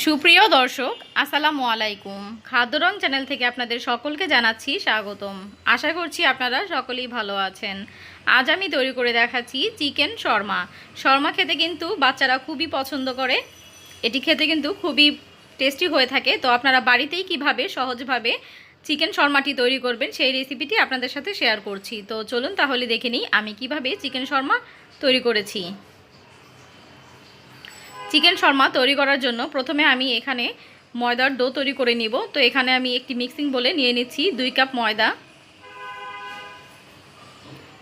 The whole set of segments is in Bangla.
সুপ্রিয় দর্শক আসসালামু আলাইকুম। খাদ্য রং চ্যানেল থেকে আপনাদের সকলকে জানাচ্ছি স্বাগতম। আশা করছি আপনারা সকলেই ভালো আছেন। আজ আমি তৈরি করে দেখাচ্ছি চিকেন শর্মা। শর্মা খেতে কিন্তু বাচ্চারা খুবই পছন্দ করে। এটি খেতে কিন্তু খুবই টেস্টি হয়ে থাকে। তো আপনারা বাড়িতেই কিভাবে সহজভাবে চিকেন শর্মাটি তৈরি করবেন সেই রেসিপিটি আপনাদের সাথে শেয়ার করছি। তো চলুন তাহলে দেখে নিই আমি কিভাবে চিকেন শর্মা তৈরি করেছি। চিকেন শর্মা তৈরি করার জন্য প্রথমে আমি এখানে ময়দার ডো তৈরি করে নিব। তো এখানে আমি একটি মিক্সিং বলে নিয়ে নিচ্ছি 2 কাপ ময়দা,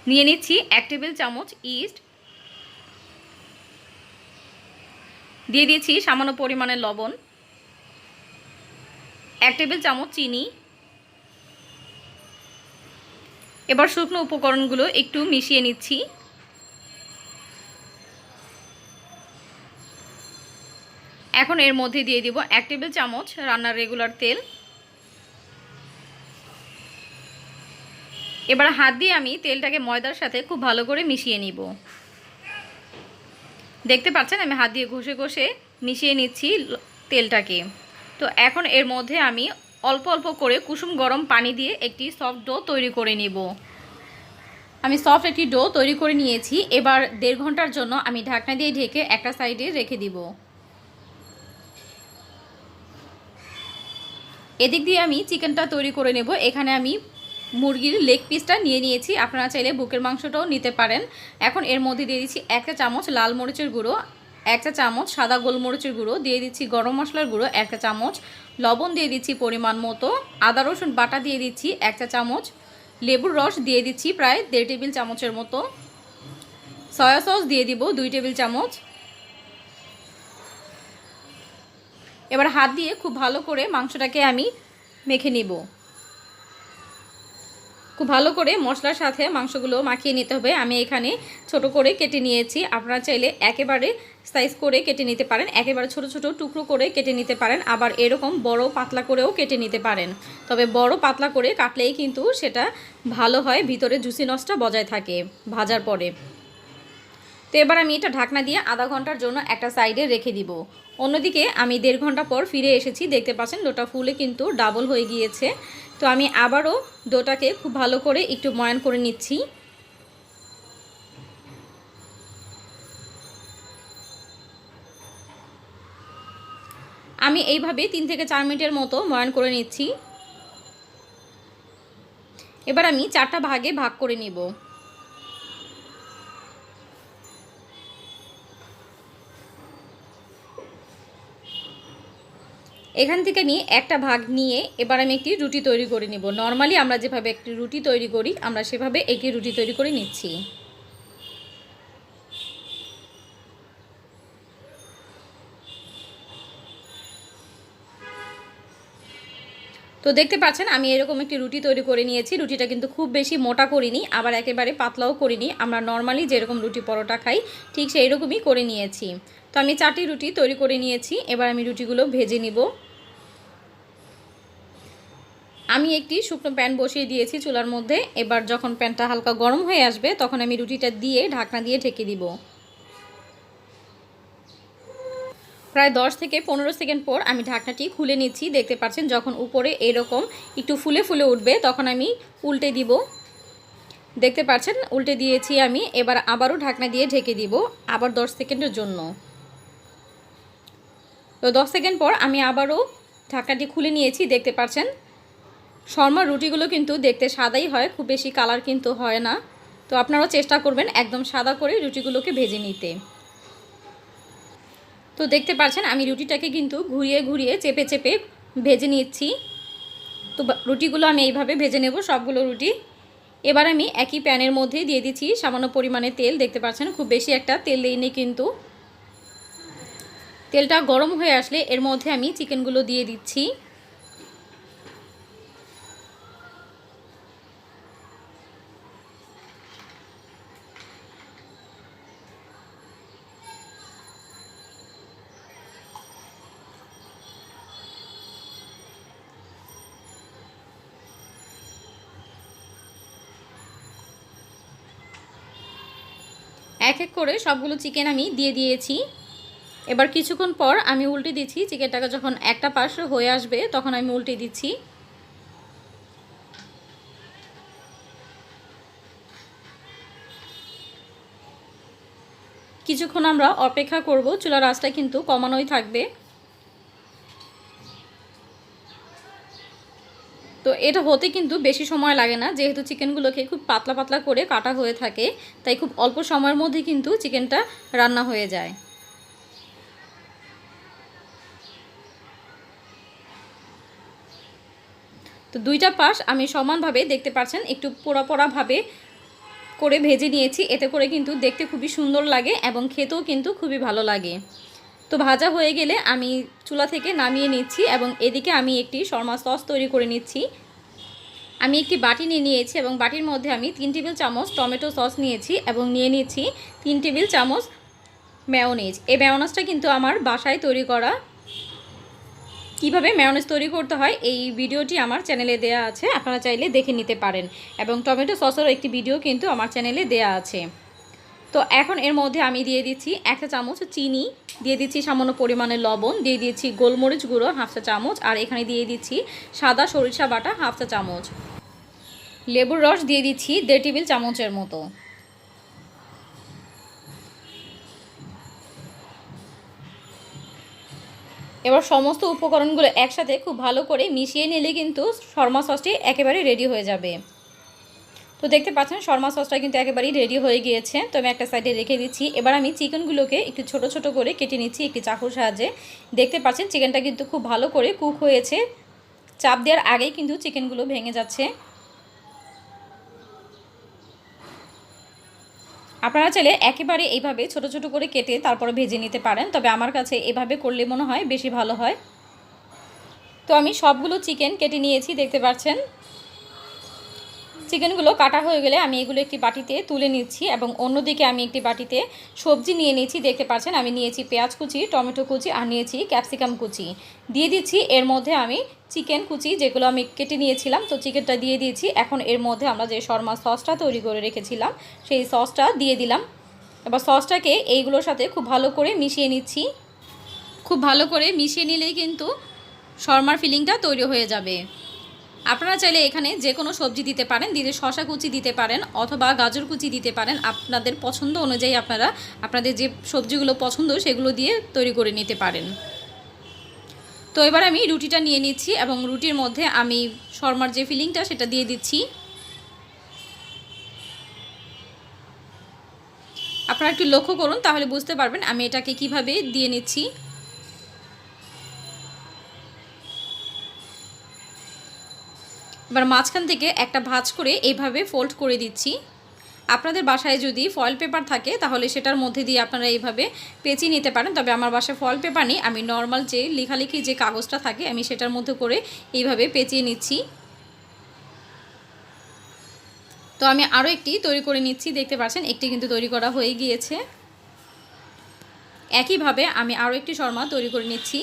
নিয়ে নিচ্ছি 1 টেবিল চামচ ইস্ট, দিয়ে দিয়েছি সামান্য পরিমাণে লবণ, 1 টেবিল চামচ চিনি। এবার শুকনো উপকরণগুলো একটু মিশিয়ে নিচ্ছি। এখন এর মধ্যে দিয়ে দিব 1 টেবিল চামচ রান্নার রেগুলার তেল। এবার হাত দিয়ে আমি তেলটাকে ময়দার সাথে খুব ভালো করে মিশিয়ে নিব। দেখতে পাচ্ছেন আমি হাত দিয়ে ঘষে ঘষে মিশিয়ে নিচ্ছি তেলটাকে। তো এখন এর মধ্যে আমি অল্প অল্প করে কুসুম গরম পানি দিয়ে একটি সফট ডো তৈরি করে নিব। আমি সফট একটি ডো তৈরি করে নিয়েছি। এবার 1.5 ঘন্টার জন্য আমি ঢাকনা দিয়ে ঢেকে একটা সাইডে রেখে দিব। এদিক দিয়ে আমি চিকেনটা তৈরি করে নেব। এখানে আমি মুরগির লেগ পিসটা নিয়ে নিয়েছি, আপনারা চাইলে বুকের মাংসটাও নিতে পারেন। এখন এর মধ্যে দিয়ে দিচ্ছি 1 চা চামচ লাল মরিচের গুঁড়ো, 1 চা চামচ সাদা গোলমরিচের গুঁড়ো, দিয়ে দিচ্ছি গরম মশলার গুঁড়ো 1 চা চামচ, লবণ দিয়ে দিচ্ছি পরিমাণ মতো, আদা রসুন বাটা দিয়ে দিচ্ছি 1 চা চামচ, লেবুর রস দিয়ে দিচ্ছি প্রায় 1.5 টেবিল চামচের মতো, সয়া সস দিয়ে দিব 2 টেবিল চামচ। এবার হাত দিয়ে খুব ভালো করে মাংসটাকে আমি মেখে নিব। খুব ভালো করে মশলার সাথে মাংসগুলো মাখিয়ে নিতে হবে। আমি এখানে ছোট করে কেটে নিয়েছি, আপনারা চাইলে একেবারে সাইজ করে কেটে নিতে পারেন, একেবারে ছোট ছোট টুকরো করে কেটে নিতে পারেন, আবার এরকম বড় পাতলা করেও কেটে নিতে পারেন। তবে বড় পাতলা করে কাটলেই কিন্তু সেটা ভালো হয়, ভিতরে জুসিনেসটা বজায় থাকে ভাজার পরে। তো এবার আমি এটা ঢাকনা দিয়ে আধা ঘন্টার জন্য একটা সাইডে রেখে দিব। অন্যদিকে আমি 1.5 ঘন্টা পর ফিরে এসেছি। দেখতে পাচ্ছেন ডোটা ফুলে কিন্তু ডাবল হয়ে গিয়েছে। তো আমি আবারও ডোটাকে খুব ভালো করে একটু ময়ান করে নিচ্ছি। আমি এইভাবে 3 থেকে 4 মিনিটের মতো ময়ান করে নিচ্ছি। এবার আমি 4টা ভাগে ভাগ করে নিব। এখান থেকে আমি একটা ভাগ নিয়ে এবার আমি একটি রুটি তৈরি করে নিব। নর্মালি আমরা যেভাবে একটি রুটি তৈরি করি আমরা সেভাবে একটি রুটি তৈরি করে নিচ্ছি। তো দেখতে পাচ্ছেন আমি এরকম একটি রুটি তৈরি করে নিয়েছি। রুটিটা কিন্তু খুব বেশি মোটা করিনি, আবার একেবারে পাতলাও করিনি। আমরা নর্মালি যেরকম রুটি পরোটা খাই ঠিক সেই রকমই করে নিয়েছি। তো আমি 4টি রুটি তৈরি করে নিয়েছি। এবার আমি রুটিগুলো ভেজে নিব। আমি একটি শুকনো প্যান বসিয়ে দিয়েছি চুলার মধ্যে। এবার যখন প্যানটা হালকা গরম হয়ে আসবে তখন আমি রুটিটা দিয়ে ঢাকনা দিয়ে ঢেকে দিব। প্রায় 10 থেকে 15 সেকেন্ড পর আমি ঢাকনাটি খুলে নিচ্ছি। দেখতে পাচ্ছেন যখন উপরে এরকম একটু ফুলে ফুলে উঠবে তখন আমি উল্টে দিব। দেখতে পাচ্ছেন উল্টে দিয়েছি আমি। এবার আবারও ঢাকনা দিয়ে ঢেকে দিব আবার 10 সেকেন্ডের জন্য। তো 10 সেকেন্ড পর আমি আবারও ঢাকনাটি খুলে নিয়েছি। দেখতে পাচ্ছেন শর্মার রুটিগুলো কিন্তু দেখতে সাদাই হয়, খুব বেশি কালার কিন্তু হয় না। তো আপনারাও চেষ্টা করবেন একদম সাদা করে রুটিগুলোকে ভেজে নিতে। তো দেখতে পাচ্ছেন আমি রুটিটাকে কিন্তু ঘুরিয়ে ঘুরিয়ে চেপে চেপে ভেজে নিচ্ছি। তো রুটিগুলো আমি এইভাবে ভেজে নেব সবগুলো রুটি। এবার আমি একই প্যানের মধ্যে দিয়ে দিচ্ছি সামান্য পরিমাণে তেল। দেখতে পাচ্ছেন খুব বেশি একটা তেল দিইনি কিন্তু। তেলটা গরম হয়ে আসলে এর মধ্যে আমি চিকেনগুলো দিয়ে দিচ্ছি। এক এক করে সবগুলো চিকেন আমি দিয়ে দিয়েছি। এবার কিছুক্ষণ পর আমি উল্টে দিচ্ছি। চিকেনটাকে যখন একটা পাশ হয়ে আসবে তখন আমি উল্টে দিচ্ছি। কিছুক্ষণ আমরা অপেক্ষা করব, চুলার আঁচটা কিন্তু কমানোই থাকবে। তো এটা হতে কিন্তু বেশি সময় লাগে না, যেহেতু চিকেনগুলোকে খুব পাতলা পাতলা করে কাটা হয়ে থাকে, তাই খুব অল্প সময়ের মধ্যে কিন্তু চিকেনটা রান্না হয়ে যায়। তো দুইটা পাশ আমি সমানভাবে দেখতে পাচ্ছেন একটু পোড়া পোড়াভাবে করে ভেজে নিয়েছি। এতে করে কিন্তু দেখতে খুবই সুন্দর লাগে এবং খেতেও কিন্তু খুবই ভালো লাগে। তো ভাজা হয়ে গেলে আমি চুলা থেকে নামিয়ে নিচ্ছি এবং এদিকে আমি একটি শর্মা সস তৈরি করে নিচ্ছি। আমি একটি বাটি নিয়েছি এবং বাটির মধ্যে আমি 3 টেবিল চামচ টমেটো সস নিয়েছি এবং নিয়ে নিচ্ছি 3 টেবিল চামচ মেয়োনিজ। এই মেয়োনিজটা কিন্তু আমার বাসায় তৈরি করা। কিভাবে মেয়োনিজ তৈরি করতে হয় এই ভিডিওটি আমার চ্যানেলে দেয়া আছে, আপনারা চাইলে দেখে নিতে পারেন। এবং টমেটো সসেরও একটি ভিডিও কিন্তু আমার চ্যানেলে দেয়া আছে। তো এখন এর মধ্যে আমি দিয়ে দিচ্ছি 1 চা চামচ চিনি, দিয়ে দিচ্ছি সামান্য পরিমাণে লবণ, দিয়ে দিচ্ছি গোলমরিচ গুঁড়ো 1/2 চা চামচ, আর এখানে দিয়ে দিচ্ছি সাদা সরিষা বাটা 1/2 চা চামচ। লেবুর রস দিয়ে দিচ্ছি 1.5 টেবিল চামচের মতো। এবার সমস্ত উপকরণগুলো একসাথে খুব ভালো করে মিশিয়ে নিলে কিন্তু শর্মা সসটি একেবারে রেডি হয়ে যাবে। তো দেখতে পাচ্ছেন শর্মা সসটা কিন্তু একেবারেই রেডি হয়ে গিয়েছে। তো আমি একটা সাইডে রেখে দিচ্ছি। এবার আমি চিকেনগুলোকে একটু ছোট ছোট করে কেটে নিচ্ছি একটি চাকুর সাহায্যে। দেখতে পাচ্ছেন চিকেনটা কিন্তু খুব ভালো করে কুক হয়েছে, চাপ দেওয়ার আগেই কিন্তু চিকেনগুলো ভেঙে যাচ্ছে। আপনারা চাইলে একেবারে এইভাবে ছোট ছোট করে কেটে তারপরে ভেজে নিতে পারেন, তবে আমার কাছে এভাবে করলে মনে হয় বেশি ভালো হয়। তো আমি সবগুলো চিকেন কেটে নিয়েছি, দেখতে পাচ্ছেন। চিকেনগুলো কাটা হয়ে গেলে আমি এগুলো একটি বাটিতে তুলে নিচ্ছি এবং অন্যদিকে আমি একটি বাটিতে সবজি নিয়ে নিয়েছি। দেখতে পাচ্ছেন আমি নিয়েছি পেঁয়াজ কুচি, টমেটো কুচি আর নিয়েছি ক্যাপসিকাম কুচি। দিয়ে দিচ্ছি এর মধ্যে আমি চিকেন কুচি, যেগুলো আমি কেটে নিয়েছিলাম। তো চিকেনটা দিয়ে দিয়েছি। এখন এর মধ্যে আমরা যে শর্মা সসটা তৈরি করে রেখেছিলাম সেই সসটা দিয়ে দিলাম। এবার সসটাকে এইগুলোর সাথে খুব ভালো করে মিশিয়ে নিচ্ছি। খুব ভালো করে মিশিয়ে নিলেই কিন্তু শর্মার ফিলিংটা তৈরি হয়ে যাবে। আপনারা চাইলে এখানে যে কোনো সবজি দিতে পারেন, দিলে শশা কুচি দিতে পারেন অথবা গাজর কুচি দিতে পারেন। আপনাদের পছন্দ অনুযায়ী আপনারা আপনাদের যে সবজিগুলো পছন্দ সেগুলো দিয়ে তৈরি করে নিতে পারেন। তো এবার আমি রুটিটা নিয়ে নিচ্ছি এবং রুটির মধ্যে আমি শর্মার যে ফিলিংটা সেটা দিয়ে দিচ্ছি। আপনারা একটু লক্ষ্য করুন, তাহলে বুঝতে পারবেন আমি এটাকে কিভাবে দিয়ে নিচ্ছি। এবার মাঝখান থেকে একটা ভাঁজ করে এইভাবে ফোল্ড করে দিচ্ছি। আপনাদের বাসায় যদি ফয়েল পেপার থাকে তাহলে সেটার মধ্যে দিয়ে আপনারা এইভাবে পেঁচিয়ে নিতে পারেন, তবে আমার বাসায় ফয়েল পেপার নেই। আমি নর্মাল যে লেখালেখি যে কাগজটা থাকে আমি সেটার মধ্যে করে এইভাবে পেঁচিয়ে নিচ্ছি। তো আমি আরও একটি তৈরি করে নিচ্ছি। দেখতে পাচ্ছেন একটি কিন্তু তৈরি করা হয়ে গিয়েছে। একইভাবে আমি আরও একটি শর্মা তৈরি করে নিচ্ছি।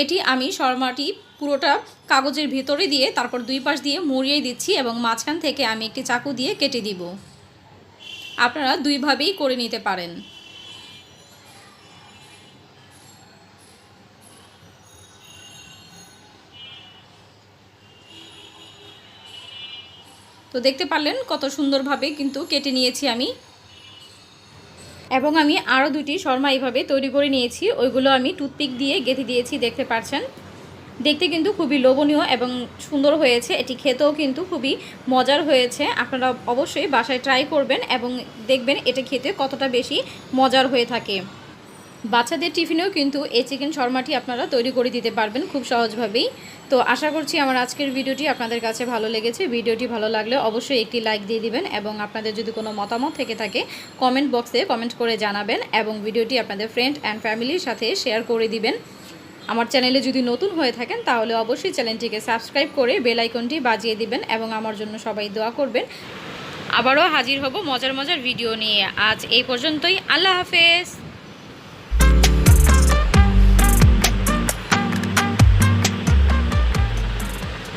এটি আমি শর্মাটি পুরোটা কাগজের ভিতরে দিয়ে তারপর দুই পাশ দিয়ে মুড়িয়ে দিচ্ছি এবং মাঝখান থেকে আমি একটি চাকু দিয়ে কেটে দিব। আপনারা দুইভাবেই করে নিতে পারেন। তো দেখতে পারলেন কত সুন্দরভাবে কিন্তু কেটে নিয়েছি আমি। এবং আমি আরও দুটি শর্মা এইভাবে তৈরি করে নিয়েছি, ওইগুলো আমি টুথপিক দিয়ে গেঁথে দিয়েছি। দেখতে পাচ্ছেন দেখতে কিন্তু খুবই লোভনীয় এবং সুন্দর হয়েছে। এটি খেতেও কিন্তু খুবই মজার হয়েছে। আপনারা অবশ্যই বাসায় ট্রাই করবেন এবং দেখবেন এটা খেতে কতটা বেশি মজার হয়ে থাকে। বাচ্চাদের টিফিনেও কিন্তু এই চিকেন শর্মাটি আপনারা তৈরি করে দিতে পারবেন খুব সহজভাবেই। তো আশা করছি আমার আজকের ভিডিওটি আপনাদের কাছে ভালো লেগেছে। ভিডিওটি ভালো লাগলে অবশ্যই একটি লাইক দিয়ে দিবেন এবং আপনাদের যদি কোনো মতামত থেকে থাকে কমেন্ট বক্সে কমেন্ট করে জানাবেন এবং ভিডিওটি আপনাদের ফ্রেন্ড অ্যান্ড ফ্যামিলির সাথে শেয়ার করে দিবেন। আমার চ্যানেলে যদি নতুন হয়ে থাকেন তাহলে অবশ্যই চ্যানেলটিকে সাবস্ক্রাইব করে বেল আইকনটি বাজিয়ে দিবেন এবং আমার জন্য সবাই দোয়া করবেন। আবারও হাজির হব মজার মজার ভিডিও নিয়ে। আজ এই পর্যন্তই। আল্লাহ হাফেজ।